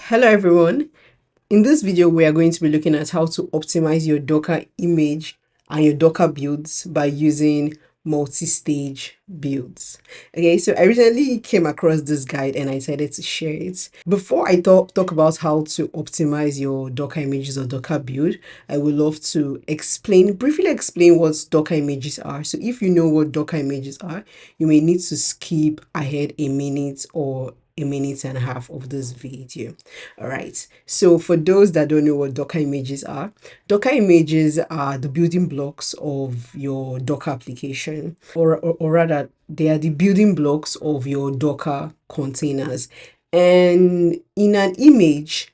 Hello everyone. In this video, we are going to be looking at how to optimize your Docker image and your Docker builds by using multi-stage builds. Okay, so I recently came across this guide and I decided to share it. Before I talk about how to optimize your Docker images or Docker build, I would love to briefly explain what Docker images are. So if you know what Docker images are, you may need to skip ahead a minute or a minute and a half of this video. All right, so for those that don't know what Docker images are the building blocks of your Docker application, or rather they are the building blocks of your Docker containers. And in an image,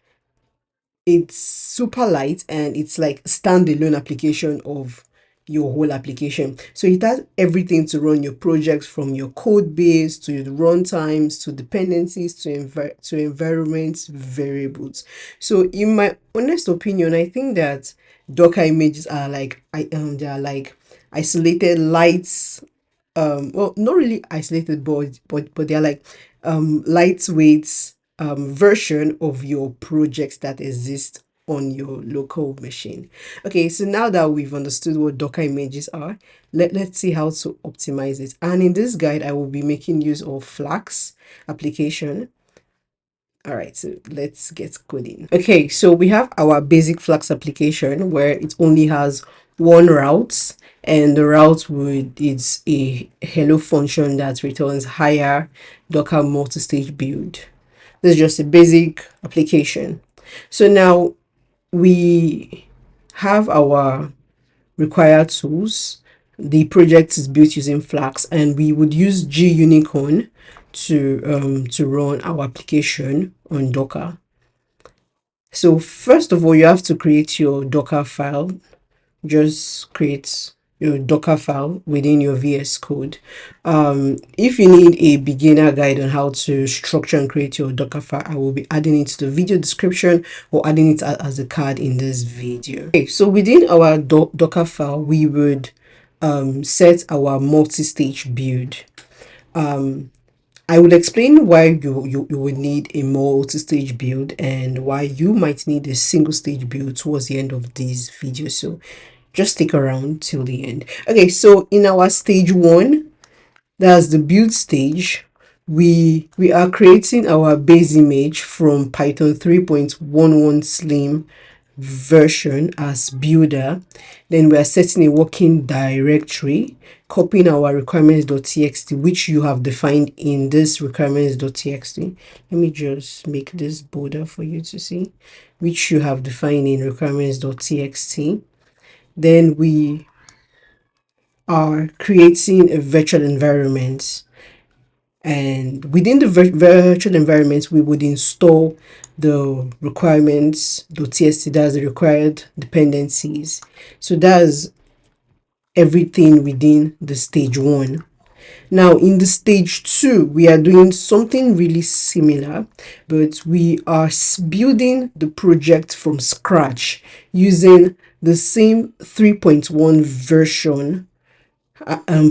it's super light and it's like standalone application of your whole application. So it has everything to run your projects, from your code base to the runtimes to dependencies to environment variables. So in my honest opinion, I think that Docker images are like they are like isolated lights, well, not really isolated, but they're like lightweight version of your projects that exist on your local machine. Okay, so now that we've understood what Docker images are, let's see how to optimize it. And in this guide, I will be making use of Flask application. All right, so let's get coding. Okay, so we have our basic Flask application where it only has one route, and the route it's a hello function that returns higher Docker multi-stage build. This is just a basic application. So now we have our required tools. The project is built using Flask, and we would use gunicorn to run our application on Docker. So first of all, you have to create your Dockerfile. Just create your Dockerfile within your VS Code. If you need a beginner guide on how to structure and create your Dockerfile, I will be adding it to the video description or adding it as a card in this video. Okay, so within our Dockerfile, we would set our multi-stage build. I will explain why you would need a multi-stage build and why you might need a single stage build towards the end of this video. So just stick around till the end. Okay, so in our stage one, that's the build stage, we are creating our base image from Python 3.11 Slim version as builder. Then we are setting a working directory, copying our requirements.txt, which you have defined in this requirements.txt. Let me just make this bolder for you to see, which you have defined in requirements.txt. Then we are creating a virtual environment, and within the virtual environment we would install the requirements.txt, that's the required dependencies. So that's everything within the stage one. Now in the stage two, we are doing something really similar, but we are building the project from scratch using the same 3.1 version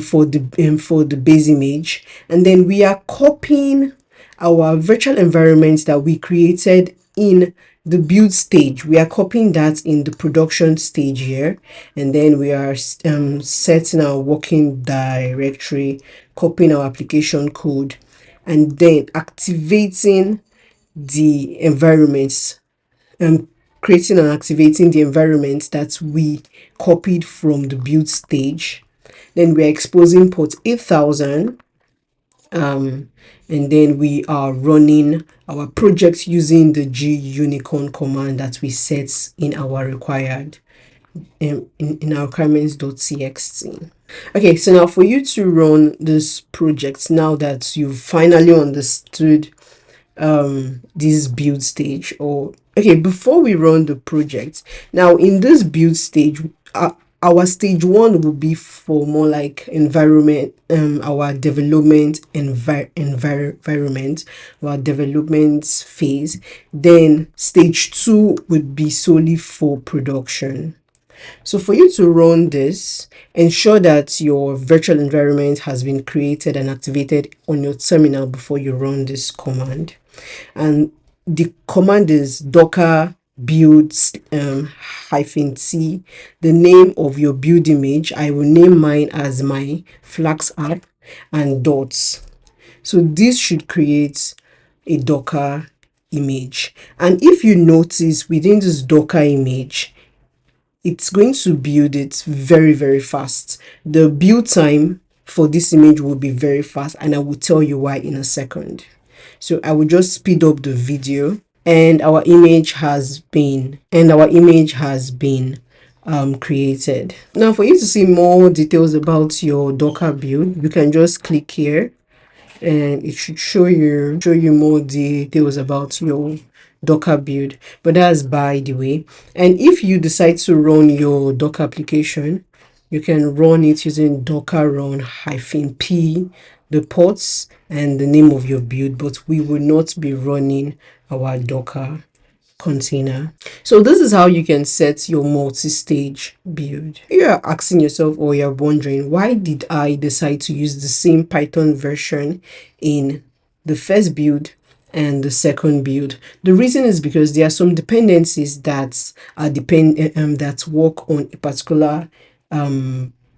for the base image, and then we are copying our virtual environment that we created in the build stage. We are copying that in the production stage here, and then we are setting our working directory, copying our application code, and then activating the environments, creating and activating the environment that we copied from the build stage. Then we are exposing port 8000, and then we are running our project using the gunicorn command that we set in our required in our requirements.txt. Okay, so now for you to run this project, now that you've finally understood this build stage, or okay, before we run the project, now in this build stage, our stage one will be for more like environment, our development environment, our development phase. Then stage two would be solely for production. So for you to run this, ensure that your virtual environment has been created and activated on your terminal before you run this command. And the command is docker build hyphen t, the name of your build image. I will name mine as my Flax app, and dots. So this should create a Docker image. And if you notice within this Docker image, it's going to build it very fast. The build time for this image will be very fast, and I will tell you why in a second. So I will just speed up the video, and our image has been created. Now for you to see more details about your Docker build, you can just click here and it should show you more details about your Docker build. But that's by the way. And if you decide to run your Docker application, you can run it using docker run -p, the ports and the name of your build, but we will not be running our Docker container. So this is how you can set your multi-stage build. You're asking yourself, or you're wondering, why did I decide to use the same Python version in the first build and the second build? The reason is because there are some dependencies that are that work on a particular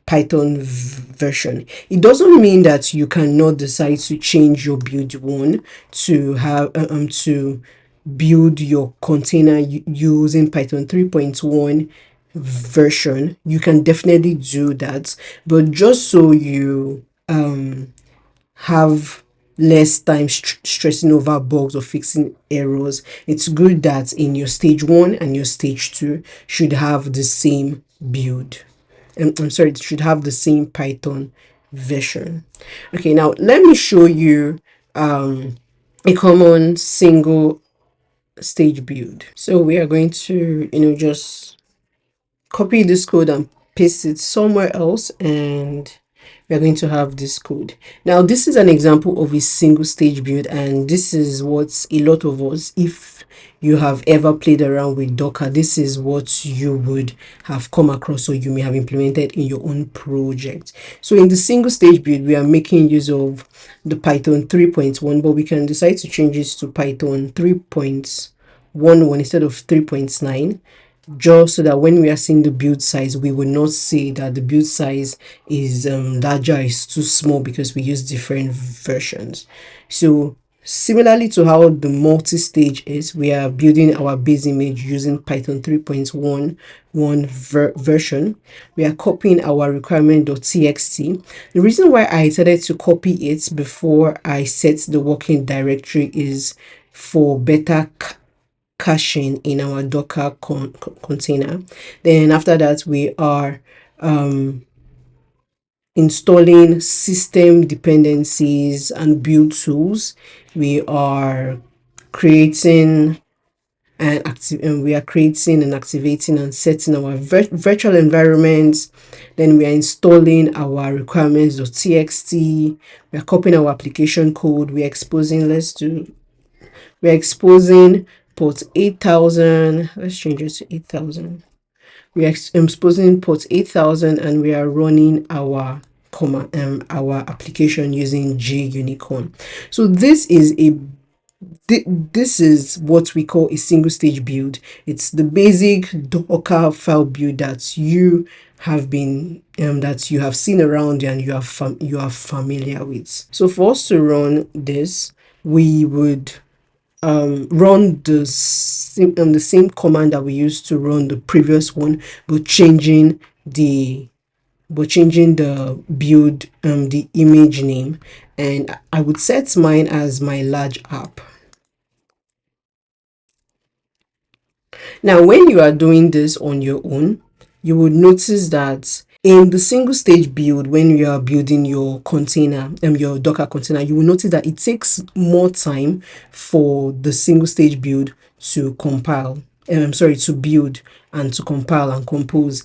Python version. It doesn't mean that you cannot decide to change your build one to have to build your container using Python 3.1 version. You can definitely do that, but just so you have less time stressing over bugs or fixing errors, it's good that in your stage 1 and your stage 2 should have the same build. I'm sorry, it should have the same Python version. Okay, now let me show you a common single stage build. So we are going to just copy this code and paste it somewhere else, and we're going to have this code. Now this is an example of a single stage build, and this is what a lot of us, if you have ever played around with Docker, this is what you would have come across or you may have implemented in your own project. So in the single stage build, we are making use of the Python 3.1, but we can decide to change this to Python 3.11 instead of 3.9, just so that when we are seeing the build size, we will not see that the build size is larger, is too small, because we use different versions. So similarly to how the multi-stage is, we are building our base image using Python 3.11 version. We are copying our requirement.txt. The reason why I decided to copy it before I set the working directory is for better caching in our Docker container. Then after that, we are installing system dependencies and build tools. We are creating and activating and setting our virtual environments. Then we are installing our requirements.txt. We are copying our application code. We are exposing port 8000. Let's change it to 8000. We are exposing port 8000, and we are running our our application using JUnicorn. So this is what we call a single stage build. It's the basic Dockerfile build that you have been that you have seen around and you are familiar with. So for us to run this, we would run the same command that we used to run the previous one, but changing the build the image name, and I would set mine as my large app. Now when you are doing this on your own, you would notice that in the single stage build, when you are building your container, your Docker container, you will notice that it takes more time for the single stage build to compile. To build and to compile and compose,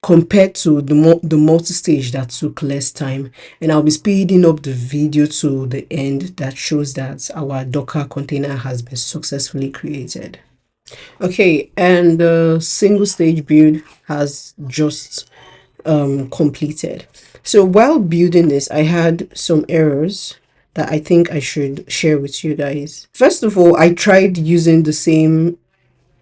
compared to the multi-stage that took less time. And I'll be speeding up the video to the end that shows that our Docker container has been successfully created. Okay, and the single stage build has just completed. So while building this, I had some errors that I think I should share with you guys. First of all, I tried using the same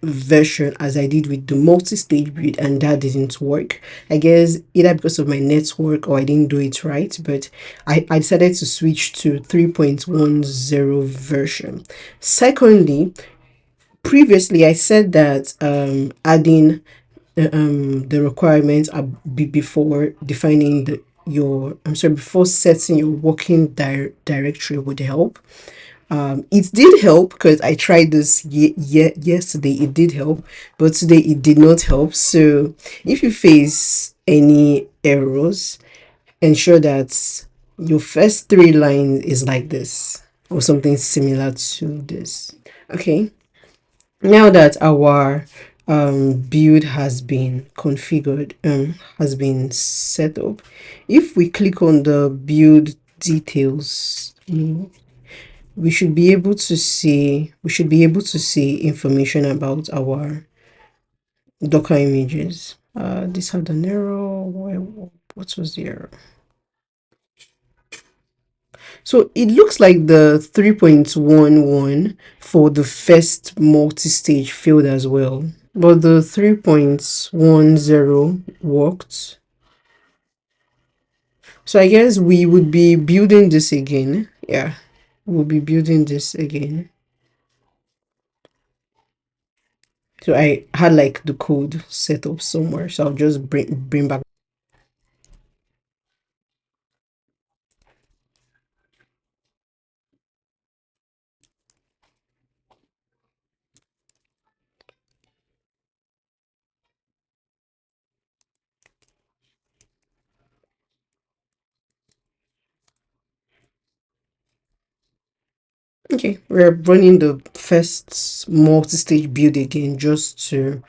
version as I did with the multi-stage build, and that didn't work. I guess either because of my network or I didn't do it right, but I decided to switch to 3.10 version. Secondly, previously I said that adding the requirements are before defining the your I'm sorry, before setting your working directory would help. It did help because I tried this yesterday. It did help, but today it did not help. So if you face any errors, ensure that your first three lines is like this or something similar to this. Okay, now that our build has been configured, has been set up, if we click on the build details, we should be able to see information about our Docker images. This had an error. What was the error? So it looks like the 3.11 for the first multi-stage failed as well, but the 3.10 worked. So I guess we would be building this again. Yeah, we'll be building this again. So I had like the code set up somewhere, so I'll just bring back. Okay, we're running the first multi-stage build again just to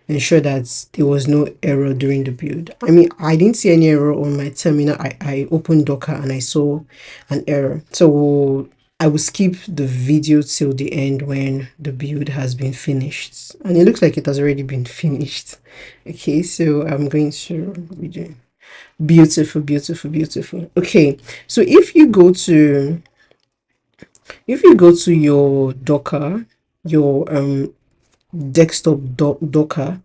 ensure that there was no error during the build. I mean, I didn't see any error on my terminal. I opened Docker and I saw an error. So I will skip the video till the end when the build has been finished. And it looks like it has already been finished. Okay, so I'm going to redo. Beautiful, beautiful, beautiful. Okay, so if you go to your Docker, your desktop Docker,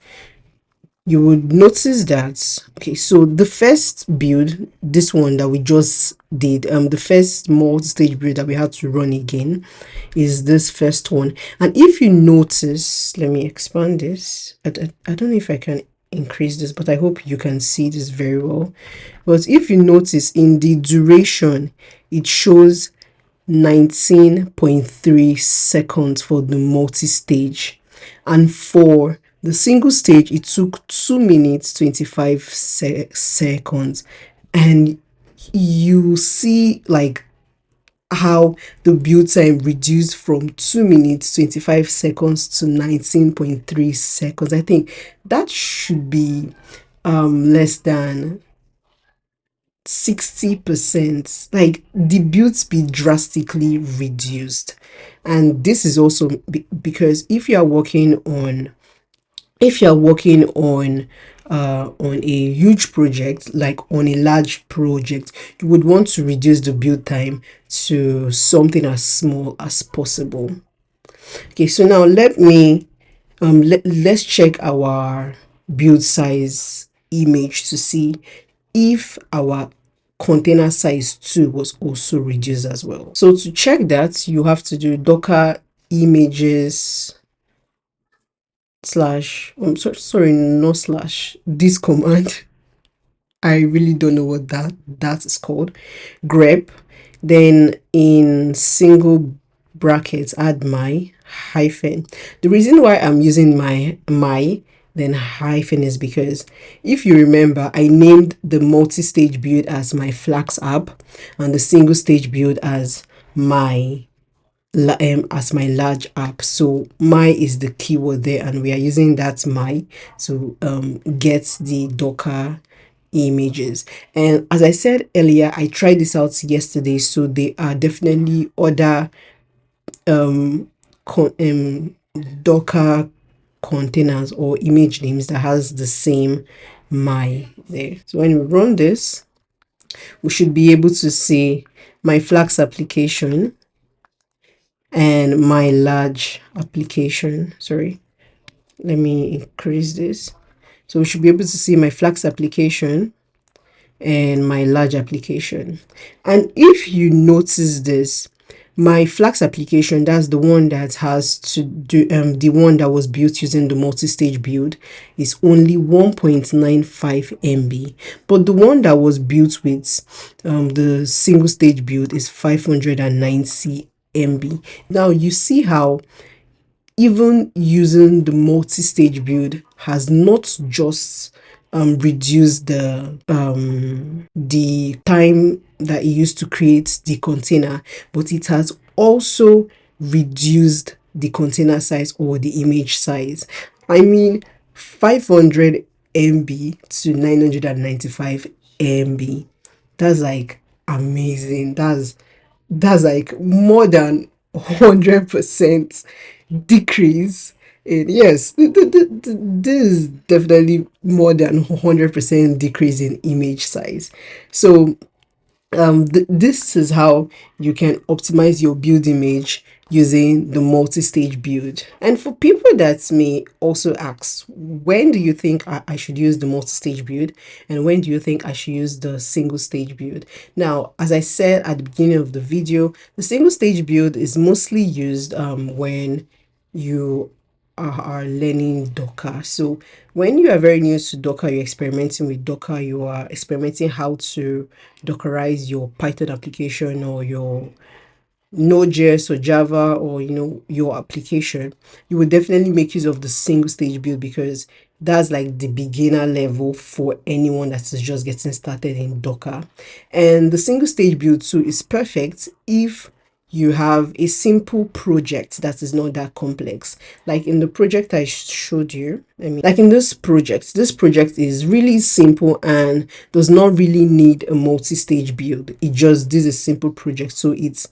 you would notice that, okay, so the first build, this one that we just did, the first multi-stage build that we had to run again is this first one. And if you notice, let me expand this. I don't know if I can increase this, but I hope you can see this very well. But if you notice in the duration, it shows 19.3 seconds for the multi-stage, and for the single stage it took 2 minutes 25 seconds. And you see like how the build time reduced from 2 minutes 25 seconds to 19.3 seconds. I think that should be less than 60%. Like the build speed drastically reduced. And this is also because if you're working on a huge project, like on a large project, you would want to reduce the build time to something as small as possible. Okay, so now let's check our build size image to see if our container size 2 was also reduced as well. So to check that, you have to do docker images slash, sorry, no slash, this command. I really don't know what that is called. Grep. Then in single brackets, add my hyphen. The reason why I'm using my then hyphen is because if you remember, I named the multi-stage build as my Flax app and the single stage build as my large app. So my is the keyword there, and we are using that my to get the Docker images. And as I said earlier, I tried this out yesterday, so there are definitely other Docker containers or image names that has the same my there. So when we run this, we should be able to see my Flask application and my large application. Sorry, let me increase this. So we should be able to see my Flask application and my large application. And if you notice this, my Flask application, that's the one that has to do the one that was built using the multi-stage build, is only 1.95 MB, but the one that was built with the single stage build is 590 MB. Now you see how even using the multi-stage build has not just reduced the time that it used to create the container, but it has also reduced the container size or the image size. I mean, 500 MB to 995 MB. That's like amazing. That's like more than 100% decrease in, yes, this is definitely more than 100% decrease in image size. So this is how you can optimize your build image using the multi-stage build. And for people that may also ask, when do you think I should use the multi-stage build, and when do you think I should use the single stage build? Now, as I said at the beginning of the video, the single stage build is mostly used when you are learning Docker. So when you are very new to Docker, you're experimenting with Docker, you are experimenting how to Dockerize your Python application or your Node.js or Java, or your application, you would definitely make use of the single stage build, because that's like the beginner level for anyone that is just getting started in Docker. And the single stage build too is perfect if you have a simple project that is not that complex. Like in the project I showed you, like in this project is really simple and does not really need a multi-stage build. This is a simple project, so it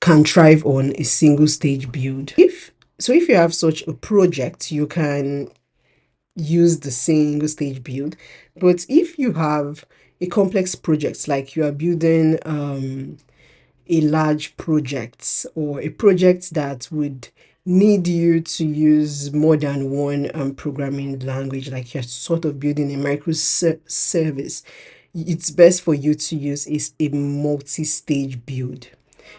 can thrive on a single stage build. If you have such a project, you can use the single stage build. But if you have a complex project, like you are building a large project, or a project that would need you to use more than one programming language, like you're sort of building a microservice, it's best for you to use a multi-stage build,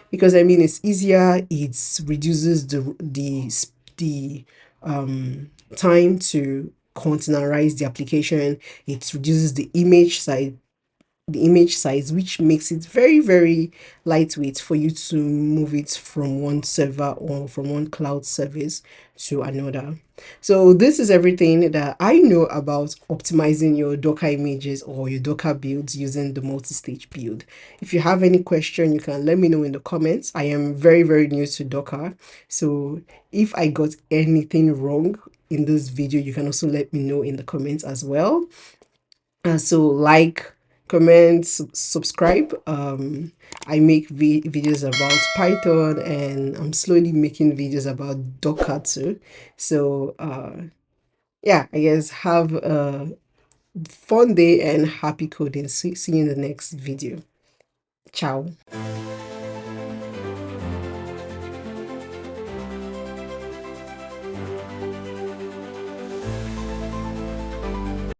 because I mean it's easier, it reduces the time to containerize the application, it reduces the image size, which makes it very, very lightweight for you to move it from one server or from one cloud service to another. So this is everything that I know about optimizing your Docker images or your Docker builds using the multi-stage build. If you have any question, you can let me know in the comments. I am very, very new to Docker, so if I got anything wrong in this video, you can also let me know in the comments as well. So like, comment, subscribe. I make videos about Python, and I'm slowly making videos about Docker too. So yeah, I guess have a fun day and happy coding. See you in the next video. Ciao.